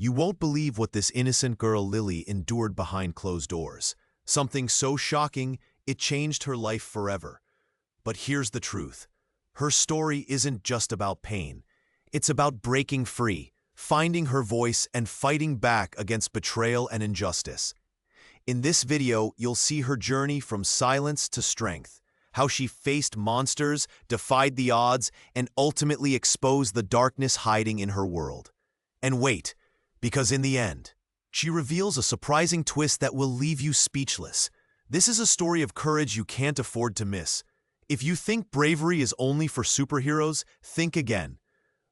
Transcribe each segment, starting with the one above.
You won't believe what this innocent girl Lily endured behind closed doors. Something so shocking, it changed her life forever. But here's the truth. Her story isn't just about pain. It's about breaking free, finding her voice, and fighting back against betrayal and injustice. In this video, you'll see her journey from silence to strength, how she faced monsters, defied the odds, and ultimately exposed the darkness hiding in her world. And wait, because in the end, she reveals a surprising twist that will leave you speechless. This is a story of courage you can't afford to miss. If you think bravery is only for superheroes, think again.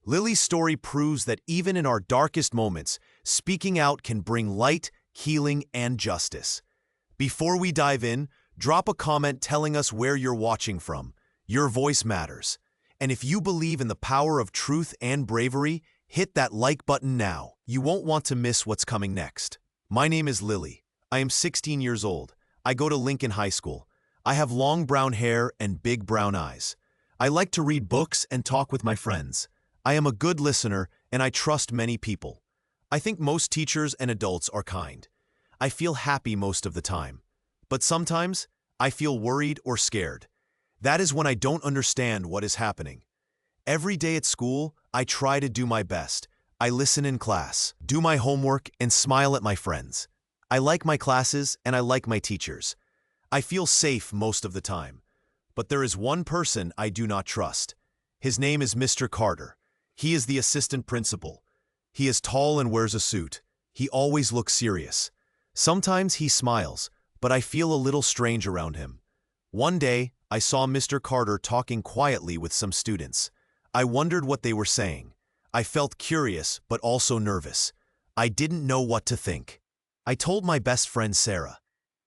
Lily's story proves that even in our darkest moments, speaking out can bring light, healing, and justice. Before we dive in, drop a comment telling us where you're watching from. Your voice matters. And if you believe in the power of truth and bravery, hit that like button now. You won't want to miss what's coming next. My name is Lily. I am 16 years old. I go to Lincoln High School. I have long brown hair and big brown eyes. I like to read books and talk with my friends. I am a good listener and I trust many people. I think most teachers and adults are kind. I feel happy most of the time. But sometimes, I feel worried or scared. That is when I don't understand what is happening. Every day at school, I try to do my best. I listen in class, do my homework, and smile at my friends. I like my classes and I like my teachers. I feel safe most of the time. But there is one person I do not trust. His name is Mr. Carter. He is the assistant principal. He is tall and wears a suit. He always looks serious. Sometimes he smiles, but I feel a little strange around him. One day, I saw Mr. Carter talking quietly with some students. I wondered what they were saying. I felt curious, but also nervous. I didn't know what to think. I told my best friend Sarah.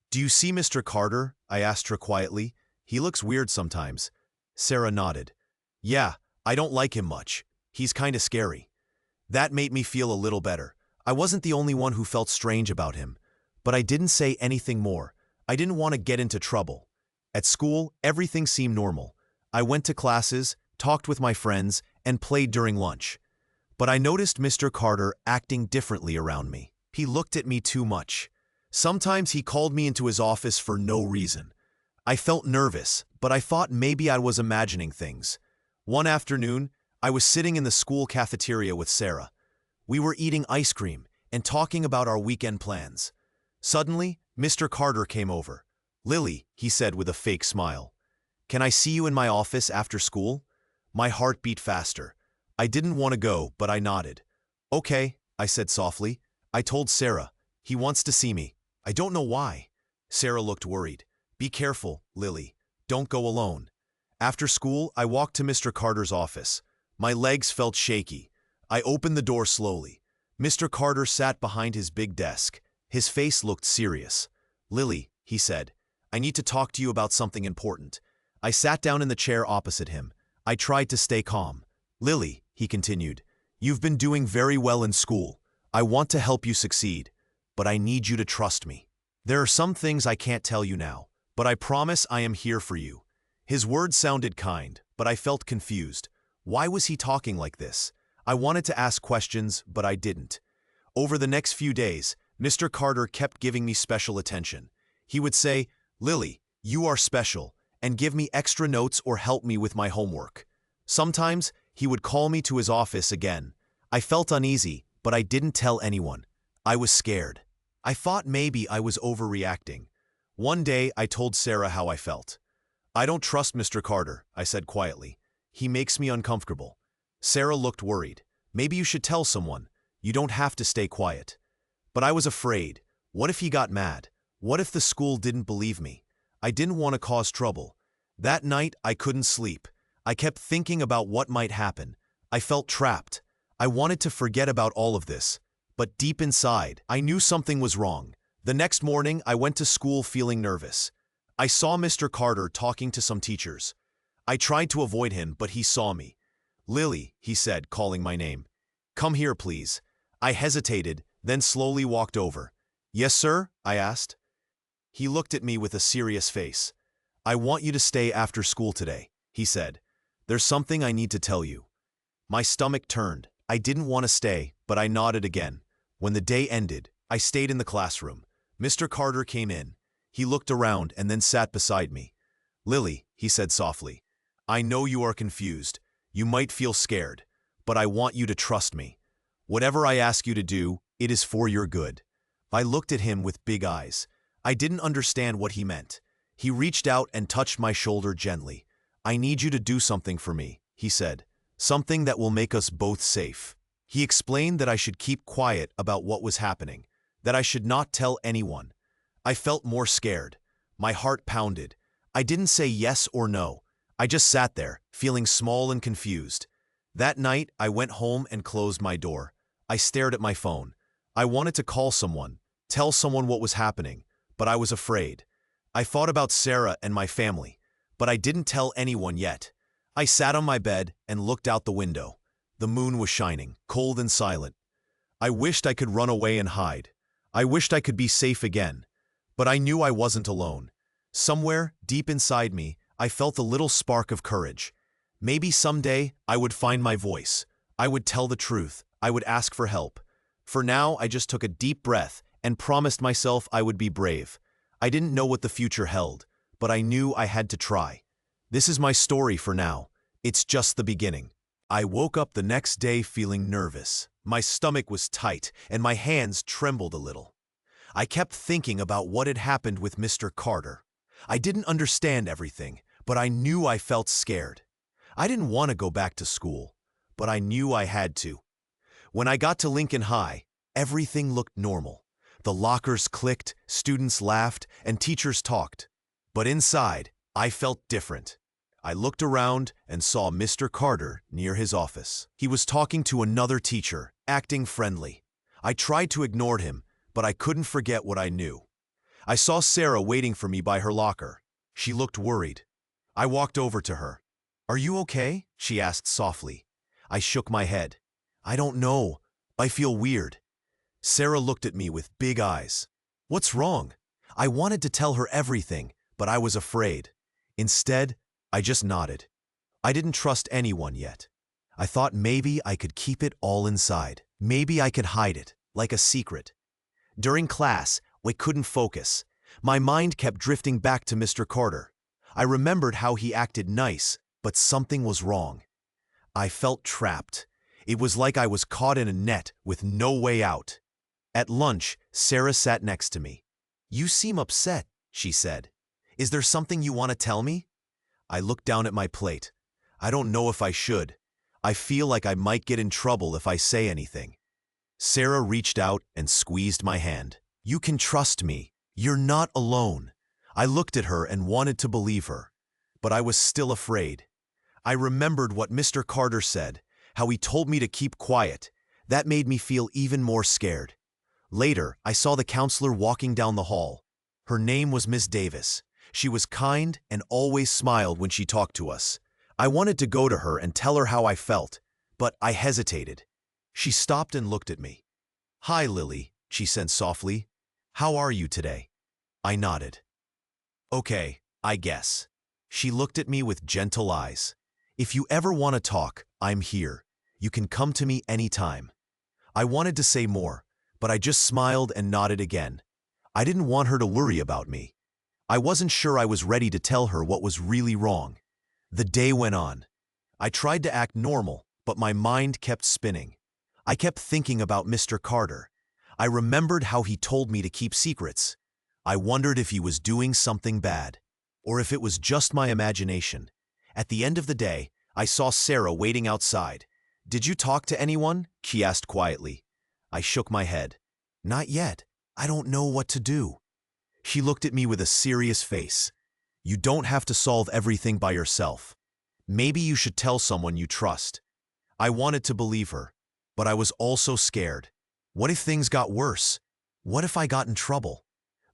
"Do you see Mr. Carter?" I asked her quietly. "He looks weird sometimes." Sarah nodded. "Yeah, I don't like him much. He's kinda scary." That made me feel a little better. I wasn't the only one who felt strange about him. But I didn't say anything more. I didn't want to get into trouble. At school, everything seemed normal. I went to classes, talked with my friends, and played during lunch. But I noticed Mr. Carter acting differently around me. He looked at me too much. Sometimes he called me into his office for no reason. I felt nervous, but I thought maybe I was imagining things. One afternoon, I was sitting in the school cafeteria with Sarah. We were eating ice cream and talking about our weekend plans. Suddenly, Mr. Carter came over. "Lily," he said with a fake smile. "Can I see you in my office after school?" My heart beat faster. I didn't want to go, but I nodded. "Okay," I said softly. I told Sarah, "He wants to see me. I don't know why." Sarah looked worried. "Be careful, Lily. Don't go alone." After school, I walked to Mr. Carter's office. My legs felt shaky. I opened the door slowly. Mr. Carter sat behind his big desk. His face looked serious. "Lily," he said, "I need to talk to you about something important." I sat down in the chair opposite him. I tried to stay calm. "Lily," he continued, "you've been doing very well in school. I want to help you succeed, but I need you to trust me. There are some things I can't tell you now, but I promise I am here for you." His words sounded kind, but I felt confused. Why was he talking like this? I wanted to ask questions, but I didn't. Over the next few days, Mr. Carter kept giving me special attention. He would say, "Lily, you are special," and give me extra notes or help me with my homework. Sometimes, he would call me to his office again. I felt uneasy, but I didn't tell anyone. I was scared. I thought maybe I was overreacting. One day, I told Sarah how I felt. "I don't trust Mr. Carter," I said quietly. "He makes me uncomfortable." Sarah looked worried. "Maybe you should tell someone. You don't have to stay quiet." But I was afraid. What if he got mad? What if the school didn't believe me? I didn't want to cause trouble. That night, I couldn't sleep. I kept thinking about what might happen. I felt trapped. I wanted to forget about all of this. But deep inside, I knew something was wrong. The next morning, I went to school feeling nervous. I saw Mr. Carter talking to some teachers. I tried to avoid him, but he saw me. "Lily," he said, calling my name. "Come here, please." I hesitated, then slowly walked over. "Yes, sir?" I asked. He looked at me with a serious face. "I want you to stay after school today," he said. "There's something I need to tell you." My stomach turned. I didn't want to stay, but I nodded again. When the day ended, I stayed in the classroom. Mr. Carter came in. He looked around and then sat beside me. "Lily," he said softly, "I know you are confused. You might feel scared, but I want you to trust me. Whatever I ask you to do, it is for your good." I looked at him with big eyes. I didn't understand what he meant. He reached out and touched my shoulder gently. "I need you to do something for me," he said. "Something that will make us both safe." He explained that I should keep quiet about what was happening, that I should not tell anyone. I felt more scared. My heart pounded. I didn't say yes or no. I just sat there, feeling small and confused. That night, I went home and closed my door. I stared at my phone. I wanted to call someone, tell someone what was happening, but I was afraid. I thought about Sarah and my family, but I didn't tell anyone yet. I sat on my bed and looked out the window. The moon was shining, cold and silent. I wished I could run away and hide. I wished I could be safe again. But I knew I wasn't alone. Somewhere, deep inside me, I felt a little spark of courage. Maybe someday I would find my voice. I would tell the truth. I would ask for help. For now, I just took a deep breath and promised myself I would be brave. I didn't know what the future held, but I knew I had to try. This is my story for now. It's just the beginning. I woke up the next day feeling nervous. My stomach was tight and my hands trembled a little. I kept thinking about what had happened with Mr. Carter. I didn't understand everything, but I knew I felt scared. I didn't want to go back to school, but I knew I had to. When I got to Lincoln High, everything looked normal. The lockers clicked, students laughed, and teachers talked. But inside, I felt different. I looked around and saw Mr. Carter near his office. He was talking to another teacher, acting friendly. I tried to ignore him, but I couldn't forget what I knew. I saw Sarah waiting for me by her locker. She looked worried. I walked over to her. "Are you okay?" she asked softly. I shook my head. "I don't know. I feel weird." Sarah looked at me with big eyes. "What's wrong?" I wanted to tell her everything, but I was afraid. Instead, I just nodded. I didn't trust anyone yet. I thought maybe I could keep it all inside. Maybe I could hide it, like a secret. During class, we couldn't focus. My mind kept drifting back to Mr. Carter. I remembered how he acted nice, but something was wrong. I felt trapped. It was like I was caught in a net with no way out. At lunch, Sarah sat next to me. "You seem upset," she said. "Is there something you want to tell me?" I looked down at my plate. I don't know if I should. I feel like I might get in trouble if I say anything. Sarah reached out and squeezed my hand. "You can trust me. You're not alone." I looked at her and wanted to believe her, but I was still afraid. I remembered what Mr. Carter said, how he told me to keep quiet. That made me feel even more scared. Later, I saw the counselor walking down the hall. Her name was Miss Davis. She was kind and always smiled when she talked to us. I wanted to go to her and tell her how I felt, but I hesitated. She stopped and looked at me. "Hi, Lily," she said softly. "How are you today?" I nodded. "Okay, I guess." She looked at me with gentle eyes. "If you ever want to talk, I'm here. You can come to me anytime." I wanted to say more, but I just smiled and nodded again. I didn't want her to worry about me. I wasn't sure I was ready to tell her what was really wrong. The day went on. I tried to act normal, but my mind kept spinning. I kept thinking about Mr. Carter. I remembered how he told me to keep secrets. I wondered if he was doing something bad, or if it was just my imagination. At the end of the day, I saw Sarah waiting outside. "Did you talk to anyone?" she asked quietly. I shook my head. "Not yet. I don't know what to do." She looked at me with a serious face. "You don't have to solve everything by yourself. Maybe you should tell someone you trust." I wanted to believe her, but I was also scared. What if things got worse? What if I got in trouble?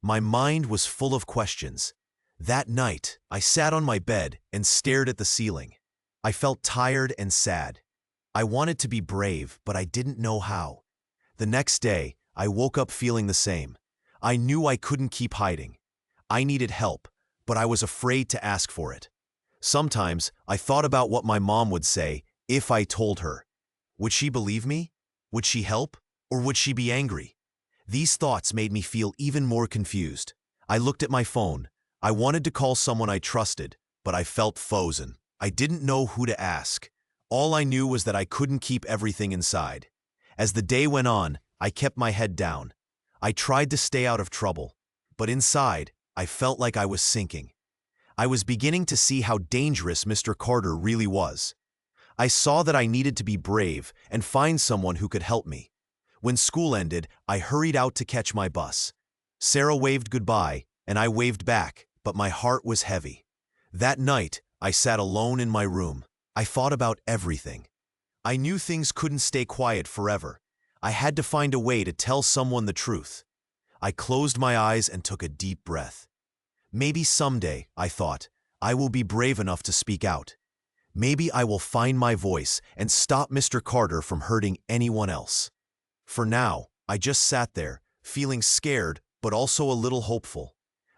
My mind was full of questions. That night, I sat on my bed and stared at the ceiling. I felt tired and sad. I wanted to be brave, but I didn't know how. The next day, I woke up feeling the same. I knew I couldn't keep hiding. I needed help, but I was afraid to ask for it. Sometimes I thought about what my mom would say if I told her. Would she believe me? Would she help? Or would she be angry? These thoughts made me feel even more confused. I looked at my phone. I wanted to call someone I trusted, but I felt frozen. I didn't know who to ask. All I knew was that I couldn't keep everything inside. As the day went on, I kept my head down. I tried to stay out of trouble, but inside, I felt like I was sinking. I was beginning to see how dangerous Mr. Carter really was. I saw that I needed to be brave and find someone who could help me. When school ended, I hurried out to catch my bus. Sarah waved goodbye, and I waved back, but my heart was heavy. That night, I sat alone in my room. I thought about everything. I knew things couldn't stay quiet forever. I had to find a way to tell someone the truth. I closed my eyes and took a deep breath. Maybe someday, I thought, I will be brave enough to speak out. Maybe I will find my voice and stop Mr. Carter from hurting anyone else. For now, I just sat there, feeling scared but also a little hopeful.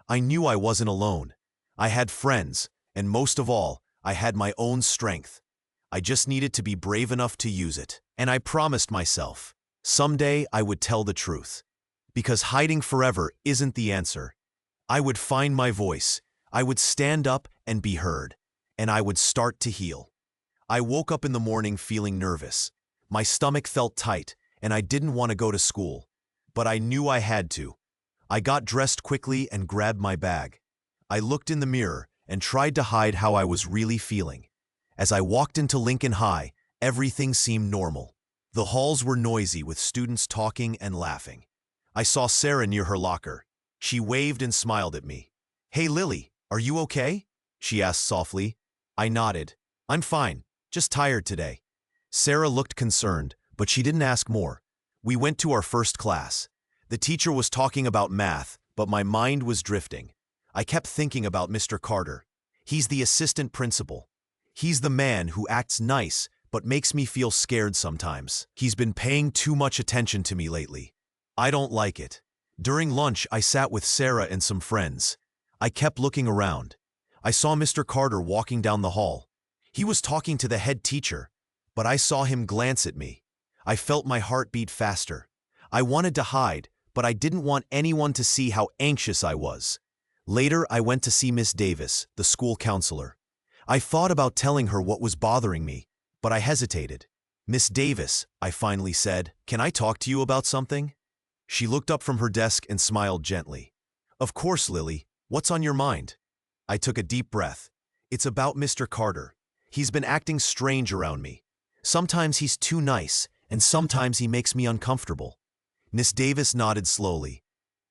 I knew I wasn't alone. I had friends, and most of all, I had my own strength. I just needed to be brave enough to use it. And I promised myself, someday I would tell the truth. Because hiding forever isn't the answer. I would find my voice, I would stand up and be heard, and I would start to heal. I woke up in the morning feeling nervous. My stomach felt tight, and I didn't want to go to school. But I knew I had to. I got dressed quickly and grabbed my bag. I looked in the mirror and tried to hide how I was really feeling. As I walked into Lincoln High, everything seemed normal. The halls were noisy with students talking and laughing. I saw Sarah near her locker. She waved and smiled at me. "Hey Lily, are you okay?" she asked softly. I nodded. "I'm fine, just tired today." Sarah looked concerned, but she didn't ask more. We went to our first class. The teacher was talking about math, but my mind was drifting. I kept thinking about Mr. Carter. He's the assistant principal. He's the man who acts nice, but makes me feel scared sometimes. He's been paying too much attention to me lately. I don't like it. During lunch, I sat with Sarah and some friends. I kept looking around. I saw Mr. Carter walking down the hall. He was talking to the head teacher, but I saw him glance at me. I felt my heart beat faster. I wanted to hide, but I didn't want anyone to see how anxious I was. Later, I went to see Miss Davis, the school counselor. I thought about telling her what was bothering me, but I hesitated. "Miss Davis," I finally said, "can I talk to you about something?" She looked up from her desk and smiled gently. "Of course, Lily. What's on your mind?" I took a deep breath. "It's about Mr. Carter. He's been acting strange around me. Sometimes he's too nice, and sometimes he makes me uncomfortable." Miss Davis nodded slowly.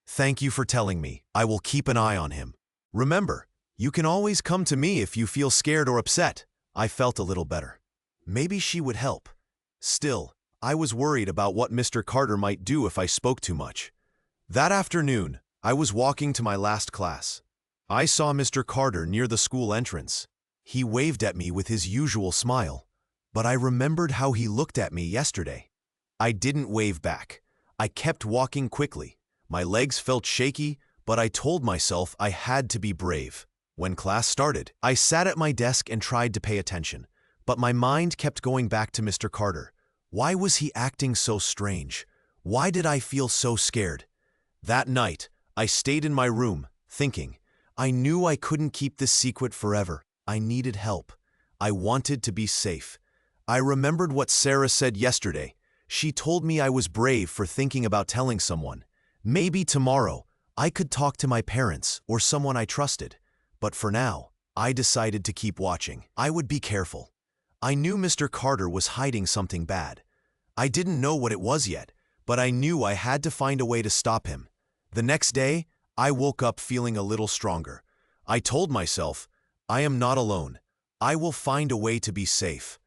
"Thank you for telling me. I will keep an eye on him. Remember, you can always come to me if you feel scared or upset." I felt a little better. Maybe she would help. Still, I was worried about what Mr. Carter might do if I spoke too much. That afternoon, I was walking to my last class. I saw Mr. Carter near the school entrance. He waved at me with his usual smile, but I remembered how he looked at me yesterday. I didn't wave back. I kept walking quickly. My legs felt shaky, but I told myself I had to be brave. When class started, I sat at my desk and tried to pay attention, but my mind kept going back to Mr. Carter. Why was he acting so strange? Why did I feel so scared? That night, I stayed in my room, thinking. I knew I couldn't keep this secret forever. I needed help. I wanted to be safe. I remembered what Sarah said yesterday. She told me I was brave for thinking about telling someone. Maybe tomorrow, I could talk to my parents or someone I trusted. But for now, I decided to keep watching. I would be careful. I knew Mr. Carter was hiding something bad. I didn't know what it was yet, but I knew I had to find a way to stop him. The next day, I woke up feeling a little stronger. I told myself, I am not alone. I will find a way to be safe.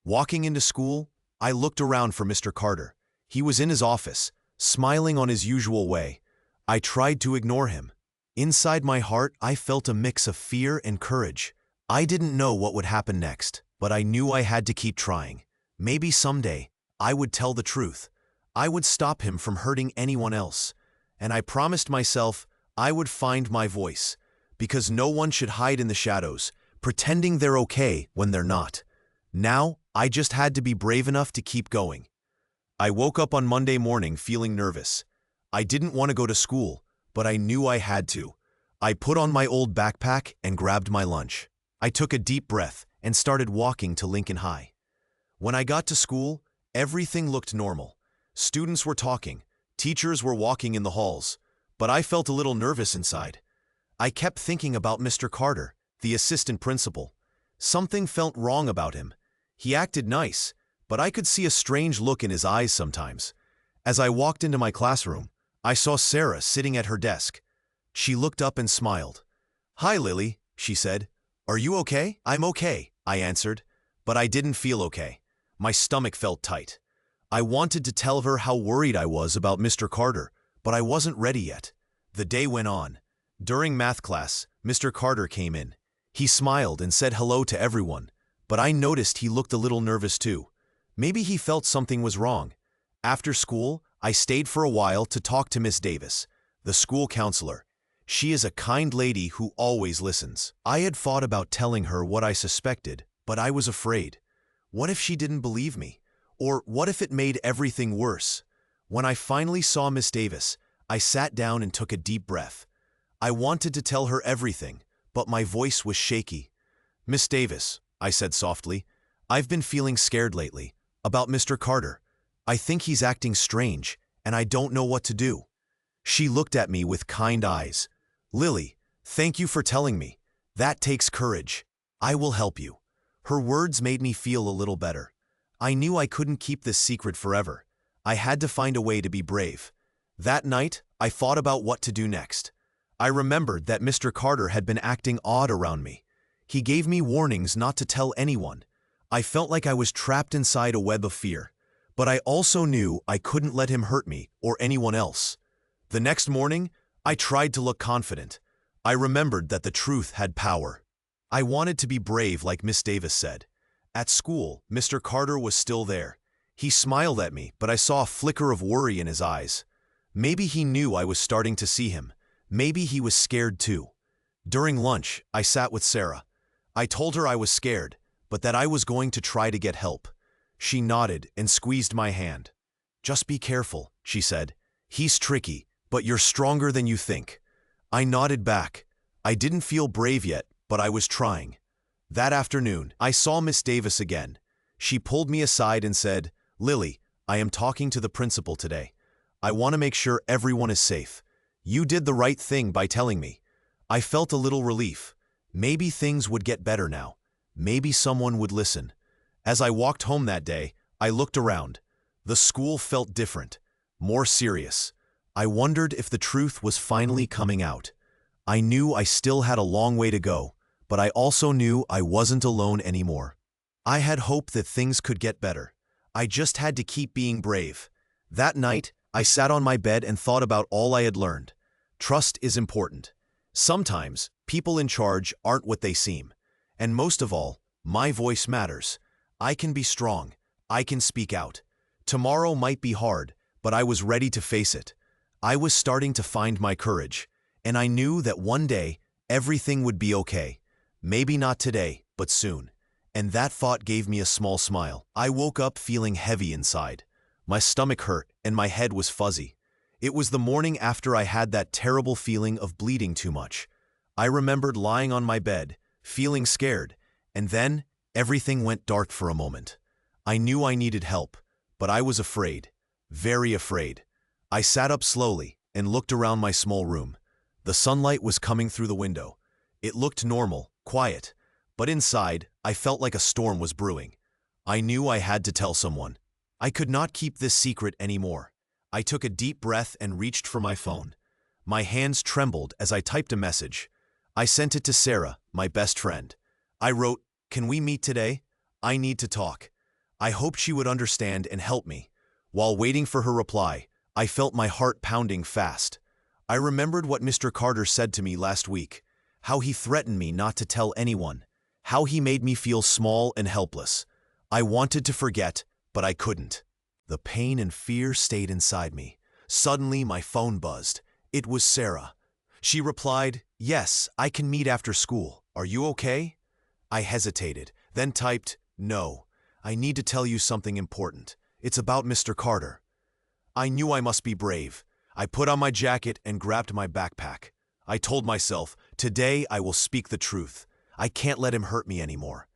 Walking into school, I looked around for Mr. Carter. He was in his office, smiling on his usual way. I tried to ignore him. Inside my heart, I felt a mix of fear and courage. I didn't know what would happen next, but I knew I had to keep trying. Maybe someday, I would tell the truth. I would stop him from hurting anyone else. And I promised myself I would find my voice, because no one should hide in the shadows, pretending they're okay when they're not. Now, I just had to be brave enough to keep going. I woke up on Monday morning feeling nervous. I didn't want to go to school, but I knew I had to. I put on my old backpack and grabbed my lunch. I took a deep breath and started walking to Lincoln High. When I got to school, everything looked normal. Students were talking, teachers were walking in the halls, but I felt a little nervous inside. I kept thinking about Mr. Carter, the assistant principal. Something felt wrong about him. He acted nice, but I could see a strange look in his eyes sometimes. As I walked into my classroom, I saw Sarah sitting at her desk. She looked up and smiled. "Hi, Lily," she said. "Are you okay?" "I'm okay," I answered, but I didn't feel okay. My stomach felt tight. I wanted to tell her how worried I was about Mr. Carter, but I wasn't ready yet. The day went on. During math class, Mr. Carter came in. He smiled and said hello to everyone, but I noticed he looked a little nervous too. Maybe he felt something was wrong. After school, I stayed for a while to talk to Miss Davis, the school counselor. She is a kind lady who always listens. I had thought about telling her what I suspected, but I was afraid. What if she didn't believe me? Or what if it made everything worse? When I finally saw Miss Davis, I sat down and took a deep breath. I wanted to tell her everything, but my voice was shaky. "Miss Davis," I said softly, "I've been feeling scared lately, about Mr. Carter. I think he's acting strange, and I don't know what to do." She looked at me with kind eyes. "Lily, thank you for telling me. That takes courage. I will help you." Her words made me feel a little better. I knew I couldn't keep this secret forever. I had to find a way to be brave. That night, I thought about what to do next. I remembered that Mr. Carter had been acting odd around me. He gave me warnings not to tell anyone. I felt like I was trapped inside a web of fear. But I also knew I couldn't let him hurt me or anyone else. The next morning, I tried to look confident. I remembered that the truth had power. I wanted to be brave like Miss Davis said. At school, Mr. Carter was still there. He smiled at me, but I saw a flicker of worry in his eyes. Maybe he knew I was starting to see him. Maybe he was scared too. During lunch, I sat with Sarah. I told her I was scared, but that I was going to try to get help. She nodded and squeezed my hand. "Just be careful," she said. "He's tricky, but you're stronger than you think." I nodded back. I didn't feel brave yet, but I was trying. That afternoon, I saw Miss Davis again. She pulled me aside and said, "Lily, I am talking to the principal today. I want to make sure everyone is safe. You did the right thing by telling me." I felt a little relief. Maybe things would get better now. Maybe someone would listen. As I walked home that day, I looked around. The school felt different, more serious. I wondered if the truth was finally coming out. I knew I still had a long way to go, but I also knew I wasn't alone anymore. I had hope that things could get better. I just had to keep being brave. That night, I sat on my bed and thought about all I had learned. Trust is important. Sometimes, people in charge aren't what they seem. And most of all, my voice matters. I can be strong. I can speak out. Tomorrow might be hard, but I was ready to face it. I was starting to find my courage, and I knew that one day, everything would be okay. Maybe not today, but soon. And that thought gave me a small smile. I woke up feeling heavy inside. My stomach hurt, and my head was fuzzy. It was the morning after I had that terrible feeling of bleeding too much. I remembered lying on my bed, feeling scared, and then everything went dark for a moment. I knew I needed help, but I was afraid, very afraid. I sat up slowly and looked around my small room. The sunlight was coming through the window. It looked normal, quiet, but inside, I felt like a storm was brewing. I knew I had to tell someone. I could not keep this secret anymore. I took a deep breath and reached for my phone. My hands trembled as I typed a message. I sent it to Sarah, my best friend. I wrote, "Can we meet today? I need to talk." I hoped she would understand and help me. While waiting for her reply, I felt my heart pounding fast. I remembered what Mr. Carter said to me last week, how he threatened me not to tell anyone, how he made me feel small and helpless. I wanted to forget, but I couldn't. The pain and fear stayed inside me. Suddenly, my phone buzzed. It was Sarah. She replied, "Yes, I can meet after school. Are you okay?" I hesitated, then typed, "No, I need to tell you something important. It's about Mr. Carter. I knew I must be brave. I put on my jacket and grabbed my backpack. I told myself, today I will speak the truth. I can't let him hurt me anymore.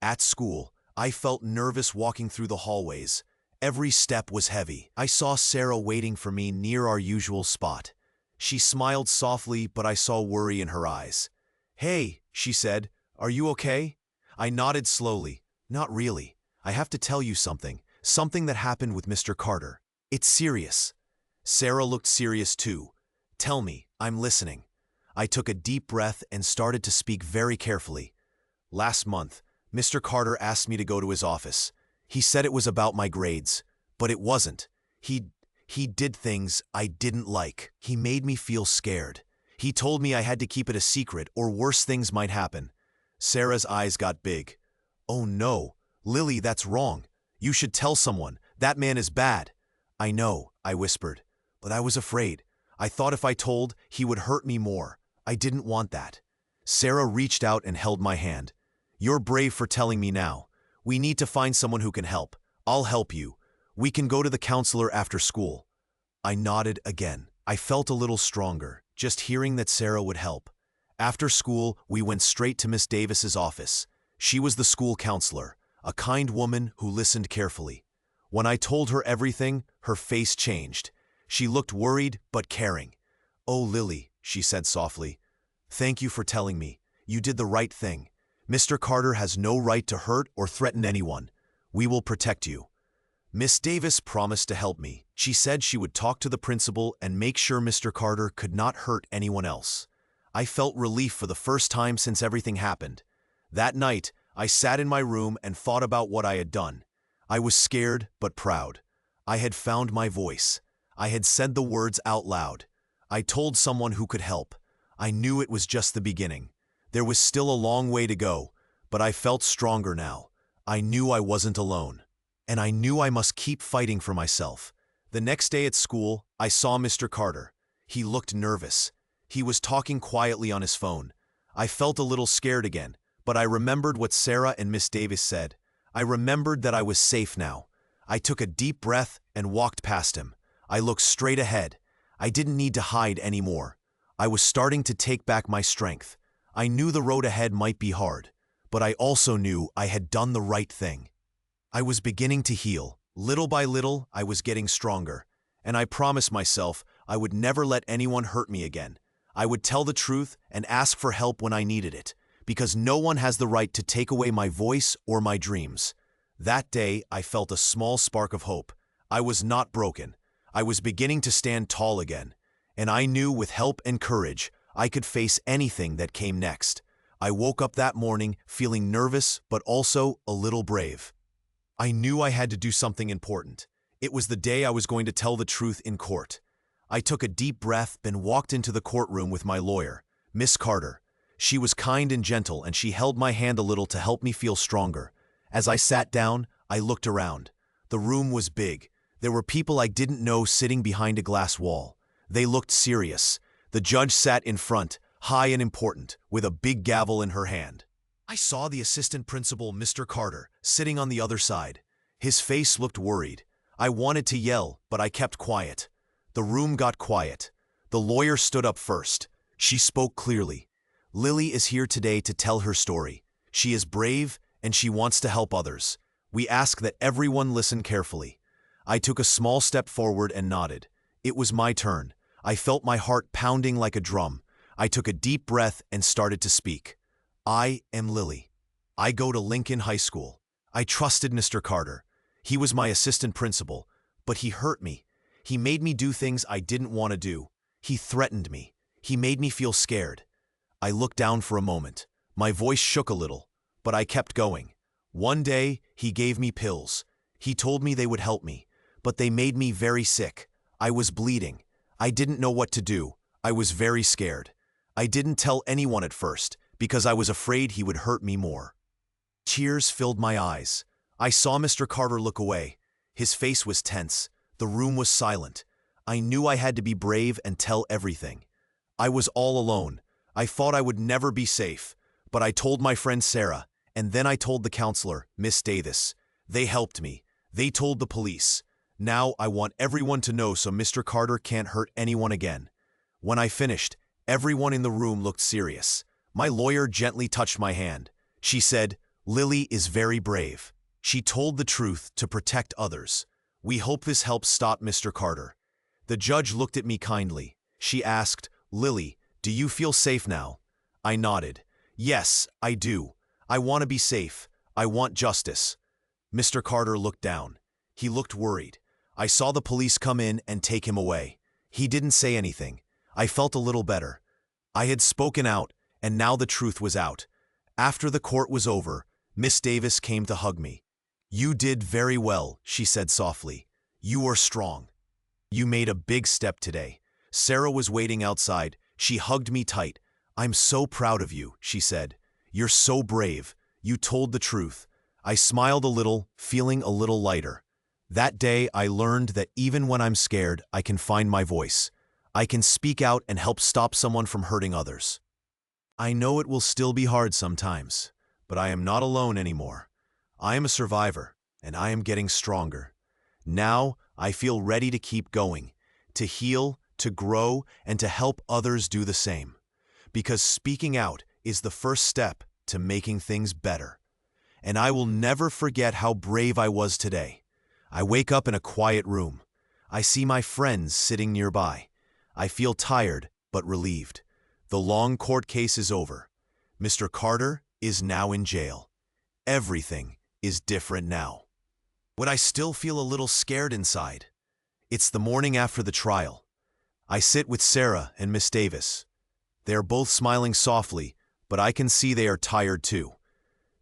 At school, I felt nervous walking through the hallways. Every step was heavy. I saw Sarah waiting for me near our usual spot. She smiled softly, but I saw worry in her eyes. "Hey," she said, "are you okay?" I nodded slowly. "Not really. I have to tell you something. Something that happened with Mr. Carter. It's serious." Sarah looked serious too. "Tell me, I'm listening." I took a deep breath and started to speak very carefully. "Last month, Mr. Carter asked me to go to his office. He said it was about my grades, but it wasn't. He did things I didn't like. He made me feel scared. He told me I had to keep it a secret or worse things might happen." Sarah's eyes got big. "Oh no, Lily, that's wrong. You should tell someone. That man is bad." "I know," I whispered, "but I was afraid. I thought if I told, he would hurt me more. I didn't want that." Sarah reached out and held my hand. "You're brave for telling me now. We need to find someone who can help. I'll help you. We can go to the counselor after school." I nodded again. I felt a little stronger, just hearing that Sarah would help. After school, we went straight to Miss Davis's office. She was the school counselor, a kind woman who listened carefully. When I told her everything, her face changed. She looked worried but caring. "Oh, Lily," she said softly, "thank you for telling me. You did the right thing. Mr. Carter has no right to hurt or threaten anyone. We will protect you." Miss Davis promised to help me. She said she would talk to the principal and make sure Mr. Carter could not hurt anyone else. I felt relief for the first time since everything happened. That night, I sat in my room and thought about what I had done. I was scared but proud. I had found my voice. I had said the words out loud. I told someone who could help. I knew it was just the beginning. There was still a long way to go, but I felt stronger now. I knew I wasn't alone. And I knew I must keep fighting for myself. The next day at school, I saw Mr. Carter. He looked nervous. He was talking quietly on his phone. I felt a little scared again, but I remembered what Sarah and Miss Davis said. I remembered that I was safe now. I took a deep breath and walked past him. I looked straight ahead. I didn't need to hide anymore. I was starting to take back my strength. I knew the road ahead might be hard, but I also knew I had done the right thing. I was beginning to heal. Little by little, I was getting stronger, and I promised myself I would never let anyone hurt me again. I would tell the truth and ask for help when I needed it, because no one has the right to take away my voice or my dreams. That day, I felt a small spark of hope. I was not broken. I was beginning to stand tall again, and I knew with help and courage, I could face anything that came next. I woke up that morning feeling nervous but also a little brave. I knew I had to do something important. It was the day I was going to tell the truth in court. I took a deep breath, then walked into the courtroom with my lawyer, Miss Carter. She was kind and gentle, and she held my hand a little to help me feel stronger. As I sat down, I looked around. The room was big. There were people I didn't know sitting behind a glass wall. They looked serious. The judge sat in front, high and important, with a big gavel in her hand. I saw the assistant principal, Mr. Carter, sitting on the other side. His face looked worried. I wanted to yell, but I kept quiet. The room got quiet. The lawyer stood up first. She spoke clearly. "Lily is here today to tell her story. She is brave, and she wants to help others. We ask that everyone listen carefully." I took a small step forward and nodded. It was my turn. I felt my heart pounding like a drum. I took a deep breath and started to speak. "I am Lily. I go to Lincoln High School. I trusted Mr. Carter. He was my assistant principal, but he hurt me. He made me do things I didn't want to do. He threatened me. He made me feel scared." I looked down for a moment. My voice shook a little, but I kept going. "One day, he gave me pills. He told me they would help me, but they made me very sick. I was bleeding. I didn't know what to do. I was very scared. I didn't tell anyone at first, because I was afraid he would hurt me more." Tears filled my eyes. I saw Mr. Carter look away. His face was tense. The room was silent. I knew I had to be brave and tell everything. I was all alone. I thought I would never be safe, but I told my friend Sarah, and then I told the counselor, Miss Davis. They helped me. They told the police. Now I want everyone to know so Mr. Carter can't hurt anyone again. When I finished, everyone in the room looked serious. My lawyer gently touched my hand. She said, "Lily is very brave. She told the truth to protect others. We hope this helps stop Mr. Carter." The judge looked at me kindly. She asked, "Lily, do you feel safe now?" I nodded. "Yes, I do. I want to be safe. I want justice." Mr. Carter looked down. He looked worried. I saw the police come in and take him away. He didn't say anything. I felt a little better. I had spoken out, and now the truth was out. After the court was over, Miss Davis came to hug me. "You did very well," she said softly. "You are strong. You made a big step today." Sarah was waiting outside. She hugged me tight. "I'm so proud of you," she said. "You're so brave. You told the truth." I smiled a little, feeling a little lighter. That day, I learned that even when I'm scared, I can find my voice. I can speak out and help stop someone from hurting others. I know it will still be hard sometimes, but I am not alone anymore. I am a survivor, and I am getting stronger. Now, I feel ready to keep going, to heal, to grow, and to help others do the same. Because speaking out is the first step to making things better. And I will never forget how brave I was today. I wake up in a quiet room. I see my friends sitting nearby. I feel tired, but relieved. The long court case is over. Mr. Carter is now in jail. Everything is different now. But I still feel a little scared inside. It's the morning after the trial. I sit with Sarah and Miss Davis. They are both smiling softly, but I can see they are tired too.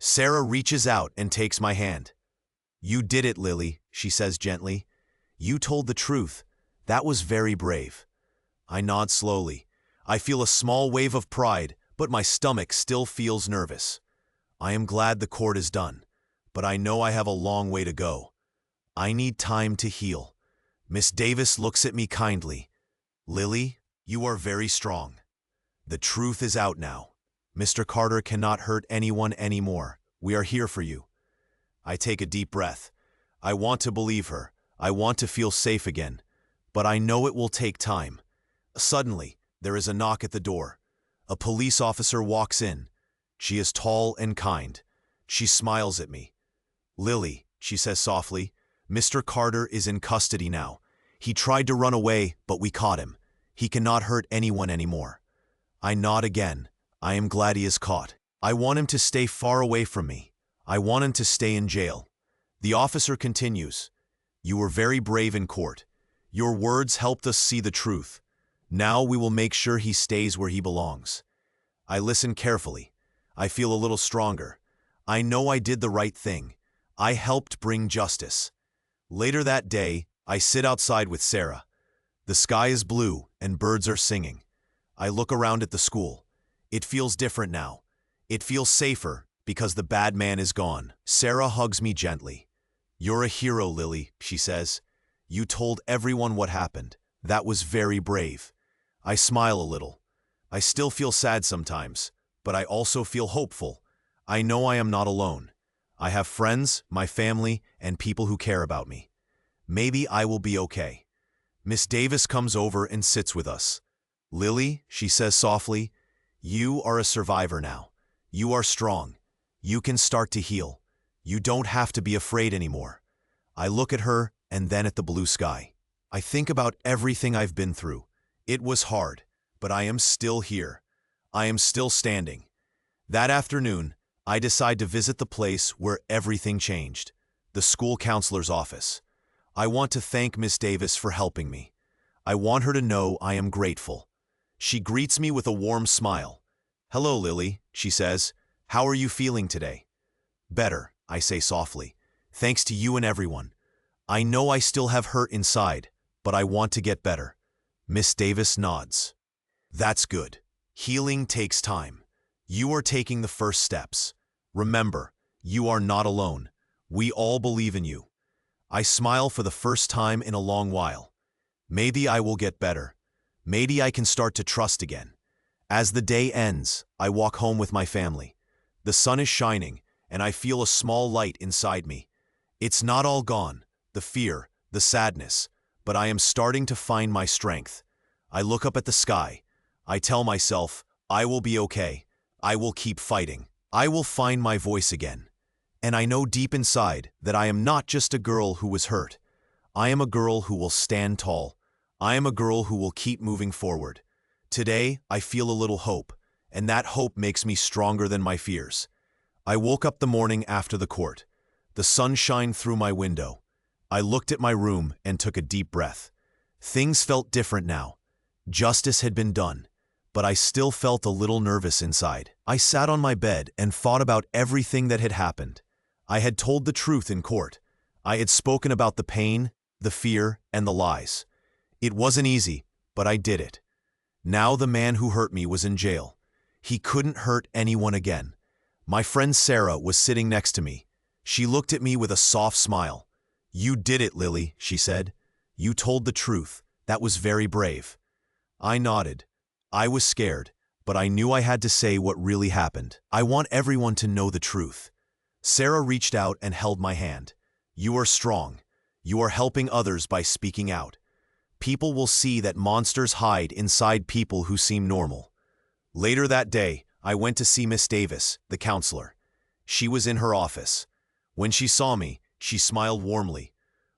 Sarah reaches out and takes my hand. "You did it, Lily," she says gently. "You told the truth. That was very brave." I nod slowly. I feel a small wave of pride, but my stomach still feels nervous. I am glad the court is done, but I know I have a long way to go. I need time to heal. Miss Davis looks at me kindly. "Lily, you are very strong. The truth is out now. Mr. Carter cannot hurt anyone anymore. We are here for you." I take a deep breath. I want to believe her. I want to feel safe again. But I know it will take time. Suddenly, there is a knock at the door. A police officer walks in. She is tall and kind. She smiles at me. "Lily," she says softly, "Mr. Carter is in custody now. He tried to run away, but we caught him. He cannot hurt anyone anymore." I nod again. I am glad he is caught. I want him to stay far away from me. I want him to stay in jail. The officer continues, "You were very brave in court. Your words helped us see the truth. Now we will make sure he stays where he belongs." I listen carefully. I feel a little stronger. I know I did the right thing. I helped bring justice. Later that day, I sit outside with Sarah. The sky is blue and birds are singing. I look around at the school. It feels different now. It feels safer because the bad man is gone. Sarah hugs me gently. "You're a hero, Lily," she says. "You told everyone what happened. That was very brave." I smile a little. I still feel sad sometimes, but I also feel hopeful. I know I am not alone. I have friends, my family, and people who care about me. Maybe I will be okay. Miss Davis comes over and sits with us. "Lily," she says softly, "you are a survivor now. You are strong. You can start to heal. You don't have to be afraid anymore." I look at her and then at the blue sky. I think about everything I've been through. It was hard, but I am still here. I am still standing. That afternoon, I decide to visit the place where everything changed, the school counselor's office. I want to thank Miss Davis for helping me. I want her to know I am grateful. She greets me with a warm smile. "Hello, Lily," she says. "How are you feeling today?" "Better," I say softly. "Thanks to you and everyone. I know I still have hurt inside, but I want to get better." Miss Davis nods. "That's good. Healing takes time. You are taking the first steps. Remember, you are not alone. We all believe in you." I smile for the first time in a long while. Maybe I will get better. Maybe I can start to trust again. As the day ends, I walk home with my family. The sun is shining, and I feel a small light inside me. It's not all gone, the fear, the sadness, but I am starting to find my strength. I look up at the sky. I tell myself, I will be okay. I will keep fighting. I will find my voice again. And I know deep inside that I am not just a girl who was hurt. I am a girl who will stand tall. I am a girl who will keep moving forward. Today, I feel a little hope, and that hope makes me stronger than my fears. I woke up the morning after the court. The sun shined through my window. I looked at my room and took a deep breath. Things felt different now. Justice had been done, but I still felt a little nervous inside. I sat on my bed and thought about everything that had happened. I had told the truth in court. I had spoken about the pain, the fear, and the lies. It wasn't easy, but I did it. Now the man who hurt me was in jail. He couldn't hurt anyone again. My friend Sarah was sitting next to me. She looked at me with a soft smile. "You did it, Lily," she said. "You told the truth. That was very brave." I nodded. I was scared, but I knew I had to say what really happened. I want everyone to know the truth. Sarah reached out and held my hand. "You are strong. You are helping others by speaking out. People will see that monsters hide inside people who seem normal." Later that day, I went to see Miss Davis, the counselor. She was in her office. When she saw me, she smiled warmly.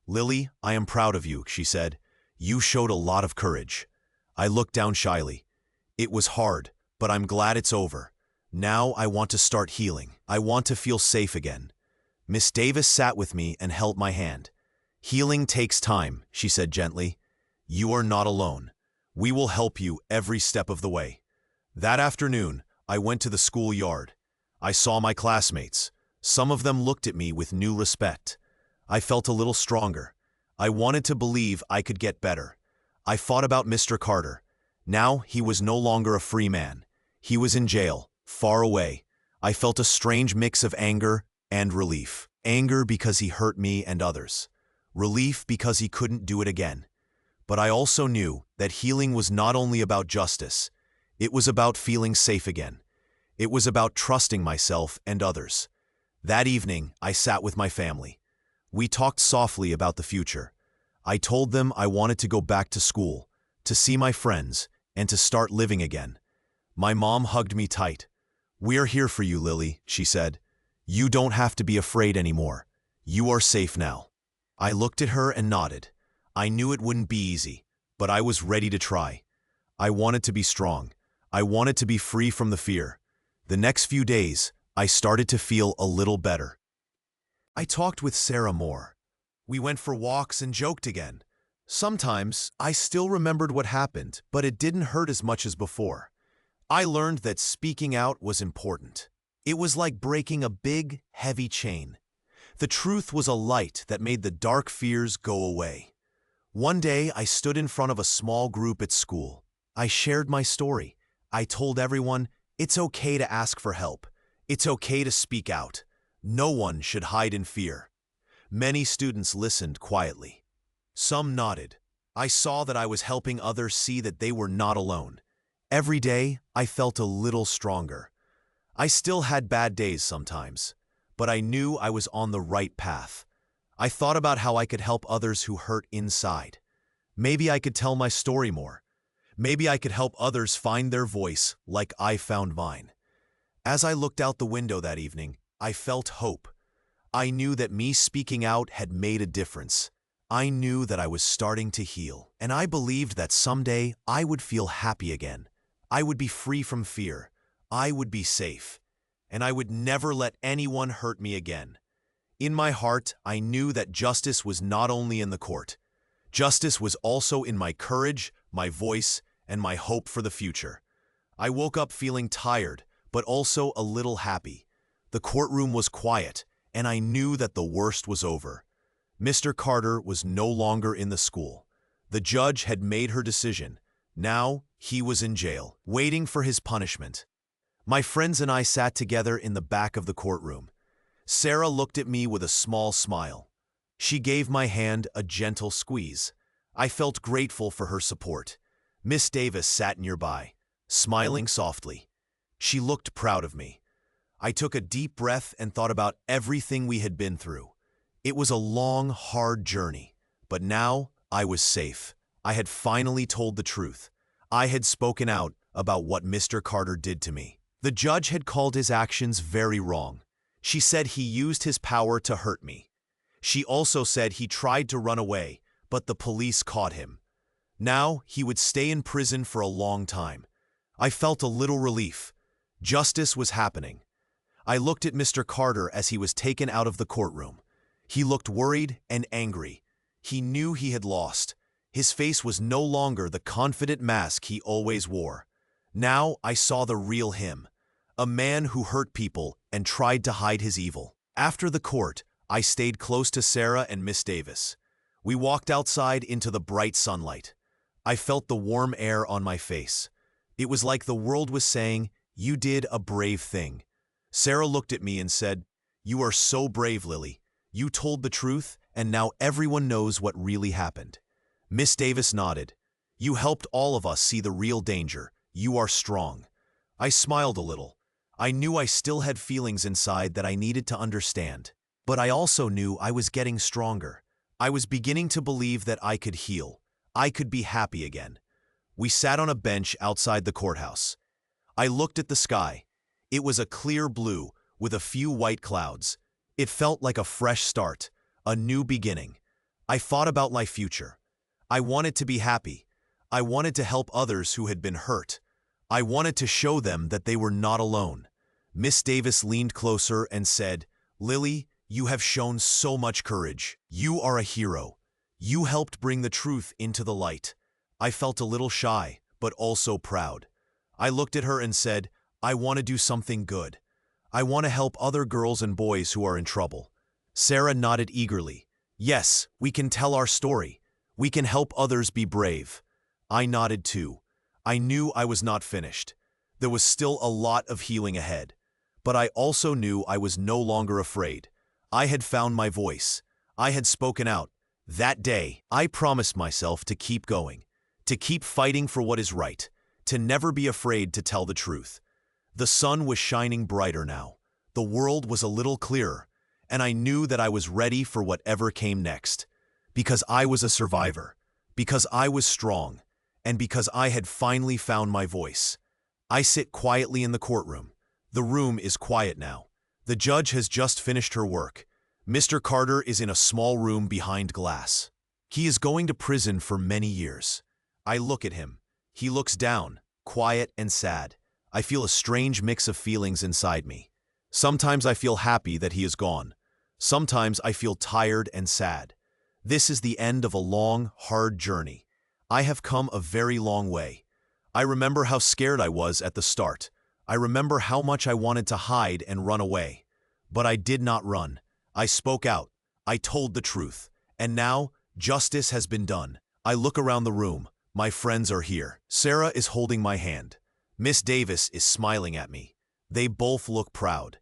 "Lily, I am proud of you," she said. "You showed a lot of courage." I looked down shyly. "It was hard, but I'm glad it's over. Now I want to start healing. I want to feel safe again." Miss Davis sat with me and held my hand. "Healing takes time," she said gently. "You are not alone. We will help you every step of the way." That afternoon, I went to the schoolyard. I saw my classmates. Some of them looked at me with new respect. I felt a little stronger. I wanted to believe I could get better. I thought about Mr. Carter. Now he was no longer a free man. He was in jail, far away. I felt a strange mix of anger and relief. Anger because he hurt me and others. Relief because he couldn't do it again. But I also knew that healing was not only about justice. It was about feeling safe again. It was about trusting myself and others. That evening, I sat with my family. We talked softly about the future. I told them I wanted to go back to school, to see my friends, and to start living again. My mom hugged me tight. "We're here for you, Lily," she said. "You don't have to be afraid anymore. You are safe now." I looked at her and nodded. I knew it wouldn't be easy, but I was ready to try. I wanted to be strong. I wanted to be free from the fear. The next few days, I started to feel a little better. I talked with Sarah more. We went for walks and joked again. Sometimes, I still remembered what happened, but it didn't hurt as much as before. I learned that speaking out was important. It was like breaking a big, heavy chain. The truth was a light that made the dark fears go away. One day, I stood in front of a small group at school. I shared my story. I told everyone, it's okay to ask for help. It's okay to speak out. No one should hide in fear. Many students listened quietly. Some nodded. I saw that I was helping others see that they were not alone. Every day, I felt a little stronger. I still had bad days sometimes, but I knew I was on the right path. I thought about how I could help others who hurt inside. Maybe I could tell my story more. Maybe I could help others find their voice like I found mine. As I looked out the window that evening, I felt hope. I knew that me speaking out had made a difference. I knew that I was starting to heal, and I believed that someday I would feel happy again. I would be free from fear. I would be safe, and I would never let anyone hurt me again. In my heart, I knew that justice was not only in the court. Justice was also in my courage, my voice, and my hope for the future. I woke up feeling tired, but also a little happy. The courtroom was quiet, and I knew that the worst was over. Mr. Carter was no longer in the school. The judge had made her decision. Now, he was in jail, waiting for his punishment. My friends and I sat together in the back of the courtroom. Sarah looked at me with a small smile. She gave my hand a gentle squeeze. I felt grateful for her support. Miss Davis sat nearby, smiling softly. She looked proud of me. I took a deep breath and thought about everything we had been through. It was a long, hard journey, but now I was safe. I had finally told the truth. I had spoken out about what Mr. Carter did to me. The judge had called his actions very wrong. She said he used his power to hurt me. She also said he tried to run away, but the police caught him. Now he would stay in prison for a long time. I felt a little relief. Justice was happening. I looked at Mr. Carter as he was taken out of the courtroom. He looked worried and angry. He knew he had lost. His face was no longer the confident mask he always wore. Now I saw the real him, a man who hurt people and tried to hide his evil. After the court, I stayed close to Sarah and Miss Davis. We walked outside into the bright sunlight. I felt the warm air on my face. It was like the world was saying, "You did a brave thing." Sarah looked at me and said, "You are so brave, Lily. You told the truth, and now everyone knows what really happened." Miss Davis nodded. "You helped all of us see the real danger. You are strong." I smiled a little. I knew I still had feelings inside that I needed to understand. But I also knew I was getting stronger. I was beginning to believe that I could heal. I could be happy again. We sat on a bench outside the courthouse. I looked at the sky. It was a clear blue with a few white clouds. It felt like a fresh start, a new beginning. I thought about my future. I wanted to be happy. I wanted to help others who had been hurt. I wanted to show them that they were not alone. Miss Davis leaned closer and said, "Lily, you have shown so much courage. You are a hero. You helped bring the truth into the light." I felt a little shy, but also proud. I looked at her and said, "I want to do something good. I want to help other girls and boys who are in trouble." Sarah nodded eagerly. "Yes, we can tell our story. We can help others be brave." I nodded too. I knew I was not finished. There was still a lot of healing ahead. But I also knew I was no longer afraid. I had found my voice. I had spoken out. That day, I promised myself to keep going, to keep fighting for what is right, to never be afraid to tell the truth. The sun was shining brighter now. The world was a little clearer, and I knew that I was ready for whatever came next. Because I was a survivor, because I was strong, and because I had finally found my voice. I sit quietly in the courtroom. The room is quiet now. The judge has just finished her work. Mr. Carter is in a small room behind glass. He is going to prison for many years. I look at him. He looks down, quiet and sad. I feel a strange mix of feelings inside me. Sometimes I feel happy that he is gone. Sometimes I feel tired and sad. This is the end of a long, hard journey. I have come a very long way. I remember how scared I was at the start. I remember how much I wanted to hide and run away. But I did not run. I spoke out. I told the truth. And now, justice has been done. I look around the room. My friends are here. Sarah is holding my hand. Miss Davis is smiling at me. They both look proud.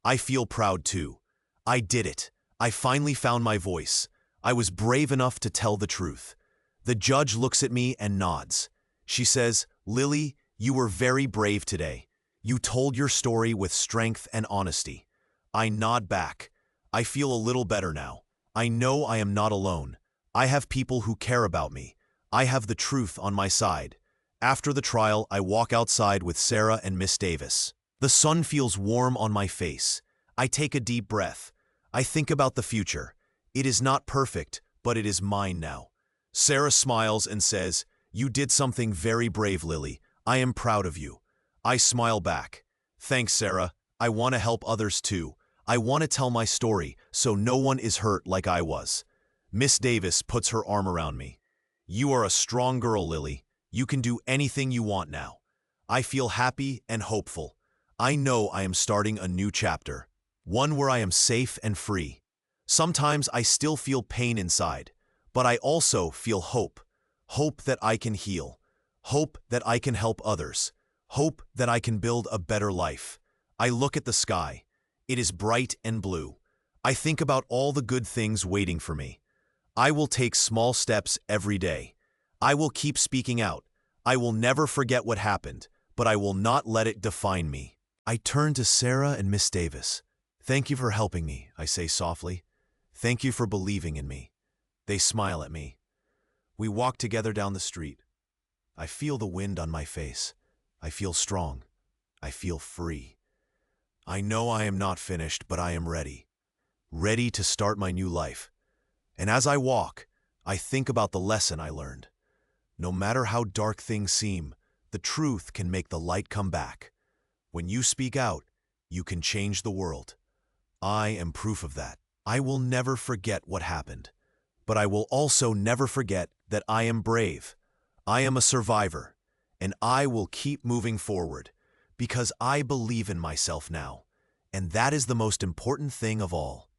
I feel proud too. I did it. I finally found my voice. I was brave enough to tell the truth. The judge looks at me and nods. She says, "Lily, you were very brave today. You told your story with strength and honesty." I nod back. I feel a little better now. I know I am not alone. I have people who care about me. I have the truth on my side. After the trial, I walk outside with Sarah and Miss Davis. The sun feels warm on my face. I take a deep breath. I think about the future. It is not perfect, but it is mine now. Sarah smiles and says, "You did something very brave, Lily. I am proud of you." I smile back. "Thanks, Sarah. I want to help others too. I want to tell my story so no one is hurt like I was." Miss Davis puts her arm around me. "You are a strong girl, Lily. You can do anything you want now." I feel happy and hopeful. I know I am starting a new chapter, one where I am safe and free. Sometimes I still feel pain inside, but I also feel hope. Hope that I can heal. Hope that I can help others. Hope that I can build a better life. I look at the sky. It is bright and blue. I think about all the good things waiting for me. I will take small steps every day. I will keep speaking out. I will never forget what happened, but I will not let it define me. I turn to Sarah and Miss Davis. "Thank you for helping me," I say softly. Thank you for believing in me. They smile at me. We walk together down the street. I feel the wind on my face. I feel strong. I feel free. I know I am not finished, but I am ready. Ready to start my new life. And as I walk, I think about the lesson I learned. No matter how dark things seem, the truth can make the light come back. When you speak out, you can change the world. I am proof of that. I will never forget what happened, but I will also never forget that I am brave. I am a survivor, and I will keep moving forward because I believe in myself now, and that is the most important thing of all.